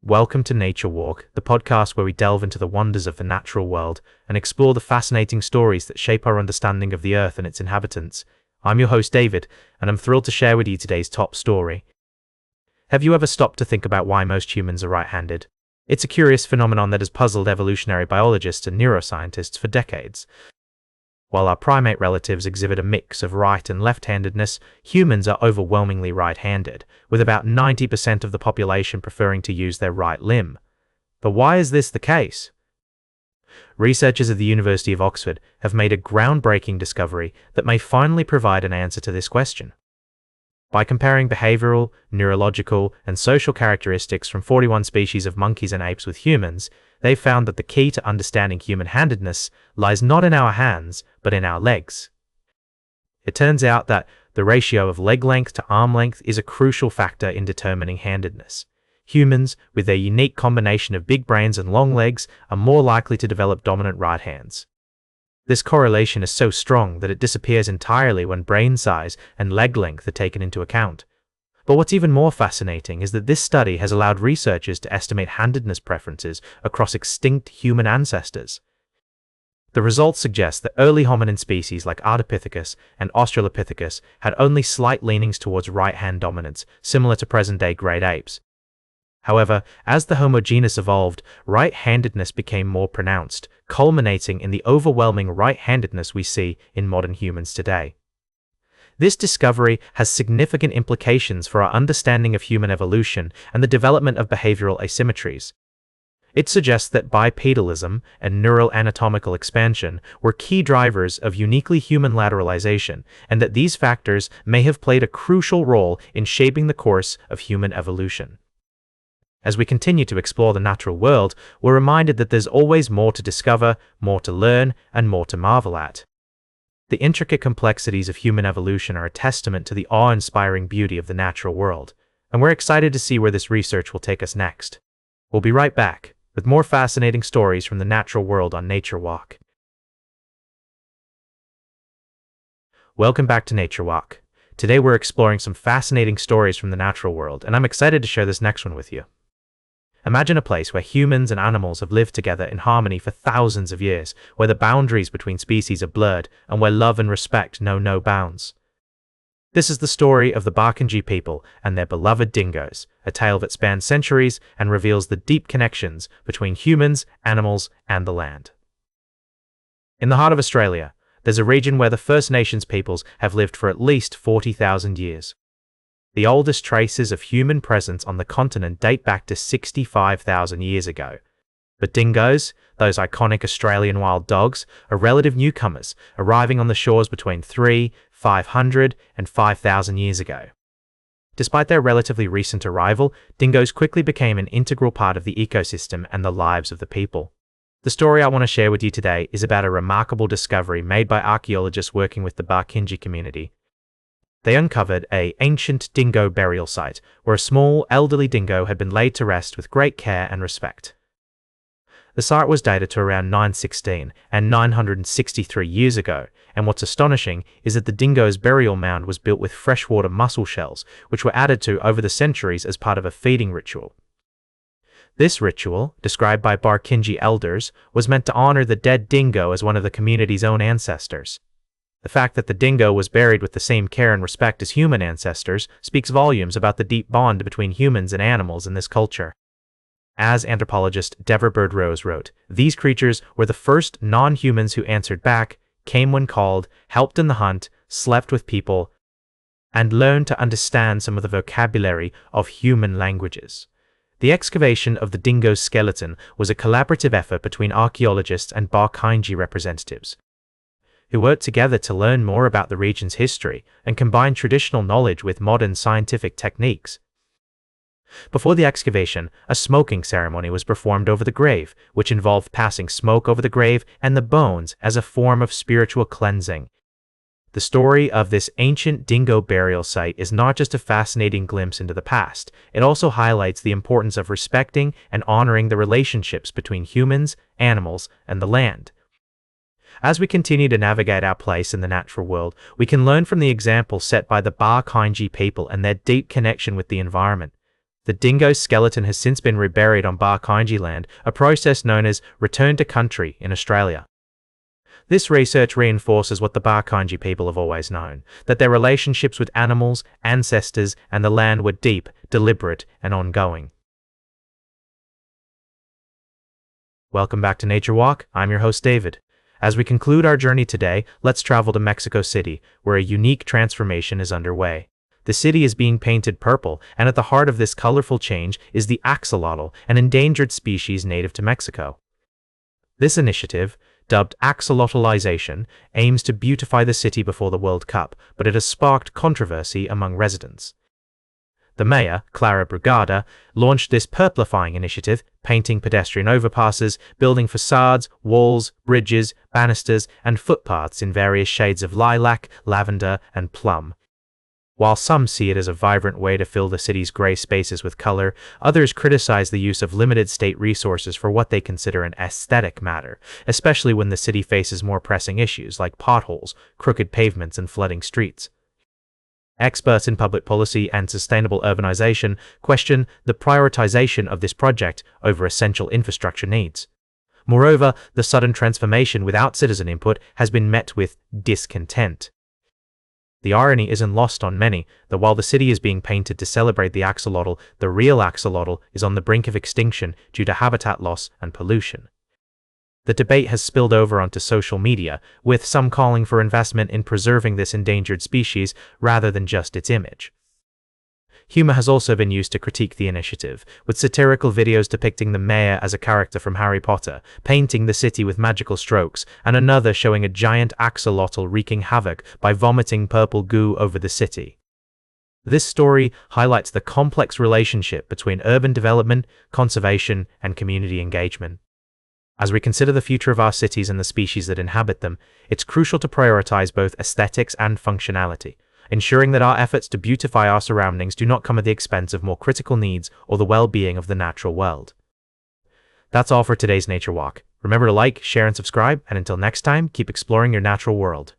Welcome to Nature Walk, the podcast where we delve into the wonders of the natural world and explore the fascinating stories that shape our understanding of the Earth and its inhabitants. I'm your host David, and I'm thrilled to share with you today's top story. Have you ever stopped to think about why most humans are right-handed? It's a curious phenomenon that has puzzled evolutionary biologists and neuroscientists for decades. While our primate relatives exhibit a mix of right and left-handedness, humans are overwhelmingly right-handed, with about 90% of the population preferring to use their right limb. But why is this the case? Researchers at the University of Oxford have made a groundbreaking discovery that may finally provide an answer to this question. By comparing behavioral, neurological, and social characteristics from 41 species of monkeys and apes with humans, they found that the key to understanding human-handedness lies not in our hands, but in our legs. It turns out that the ratio of leg length to arm length is a crucial factor in determining handedness. Humans, with their unique combination of big brains and long legs, are more likely to develop dominant right hands. This correlation is so strong that it disappears entirely when brain size and leg length are taken into account. But what's even more fascinating is that this study has allowed researchers to estimate handedness preferences across extinct human ancestors. The results suggest that early hominin species like Ardipithecus and Australopithecus had only slight leanings towards right-hand dominance, similar to present-day great apes. However, as the Homo genus evolved, right-handedness became more pronounced, culminating in the overwhelming right-handedness we see in modern humans today. This discovery has significant implications for our understanding of human evolution and the development of behavioral asymmetries. It suggests that bipedalism and neural anatomical expansion were key drivers of uniquely human lateralization, and that these factors may have played a crucial role in shaping the course of human evolution. As we continue to explore the natural world, we're reminded that there's always more to discover, more to learn, and more to marvel at. The intricate complexities of human evolution are a testament to the awe-inspiring beauty of the natural world, and we're excited to see where this research will take us next. We'll be right back with more fascinating stories from the natural world on Nature Walk. Welcome back to Nature Walk. Today we're exploring some fascinating stories from the natural world, and I'm excited to share this next one with you. Imagine a place where humans and animals have lived together in harmony for thousands of years, where the boundaries between species are blurred, and where love and respect know no bounds. This is the story of the Barkindji people and their beloved dingoes, a tale that spans centuries and reveals the deep connections between humans, animals, and the land. In the heart of Australia, there's a region where the First Nations peoples have lived for at least 40,000 years. The oldest traces of human presence on the continent date back to 65,000 years ago. But dingoes, those iconic Australian wild dogs, are relative newcomers, arriving on the shores between 500 and 5,000 years ago. Despite their relatively recent arrival, dingoes quickly became an integral part of the ecosystem and the lives of the people. The story I want to share with you today is about a remarkable discovery made by archaeologists working with the Barkindji community. They uncovered an ancient dingo burial site, where a small, elderly dingo had been laid to rest with great care and respect. The site was dated to around 916 and 963 years ago, and what's astonishing is that the dingo's burial mound was built with freshwater mussel shells, which were added to over the centuries as part of a feeding ritual. This ritual, described by Barkindji elders, was meant to honor the dead dingo as one of the community's own ancestors. The fact that the dingo was buried with the same care and respect as human ancestors speaks volumes about the deep bond between humans and animals in this culture. As anthropologist Deborah Bird Rose wrote, these creatures were the first non-humans who answered back, came when called, helped in the hunt, slept with people, and learned to understand some of the vocabulary of human languages. The excavation of the dingo's skeleton was a collaborative effort between archaeologists and Barkindji representatives, who worked together to learn more about the region's history and combine traditional knowledge with modern scientific techniques. Before the excavation, a smoking ceremony was performed over the grave, which involved passing smoke over the grave and the bones as a form of spiritual cleansing. The story of this ancient dingo burial site is not just a fascinating glimpse into the past, it also highlights the importance of respecting and honoring the relationships between humans, animals, and the land. As we continue to navigate our place in the natural world, we can learn from the example set by the Barkindji people and their deep connection with the environment. The dingo's skeleton has since been reburied on Barkindji land, a process known as return to country in Australia. This research reinforces what the Barkindji people have always known, that their relationships with animals, ancestors, and the land were deep, deliberate, and ongoing. Welcome back to Nature Walk. I'm your host, David. As we conclude our journey today, let's travel to Mexico City, where a unique transformation is underway. The city is being painted purple, and at the heart of this colorful change is the axolotl, an endangered species native to Mexico. This initiative, dubbed axolotlization, aims to beautify the city before the World Cup, but it has sparked controversy among residents. The mayor, Clara Brugada, launched this purplifying initiative, painting pedestrian overpasses, building facades, walls, bridges, banisters, and footpaths in various shades of lilac, lavender, and plum. While some see it as a vibrant way to fill the city's gray spaces with color, others criticize the use of limited state resources for what they consider an aesthetic matter, especially when the city faces more pressing issues like potholes, crooked pavements, and flooding streets. Experts in public policy and sustainable urbanization question the prioritization of this project over essential infrastructure needs. Moreover, the sudden transformation without citizen input has been met with discontent. The irony isn't lost on many, that while the city is being painted to celebrate the axolotl, the real axolotl is on the brink of extinction due to habitat loss and pollution. The debate has spilled over onto social media, with some calling for investment in preserving this endangered species rather than just its image. Humor has also been used to critique the initiative, with satirical videos depicting the mayor as a character from Harry Potter, painting the city with magical strokes, and another showing a giant axolotl wreaking havoc by vomiting purple goo over the city. This story highlights the complex relationship between urban development, conservation, and community engagement. As we consider the future of our cities and the species that inhabit them, it's crucial to prioritize both aesthetics and functionality, ensuring that our efforts to beautify our surroundings do not come at the expense of more critical needs or the well-being of the natural world. That's all for today's Nature Walk. Remember to like, share, and subscribe, and until next time, keep exploring your natural world.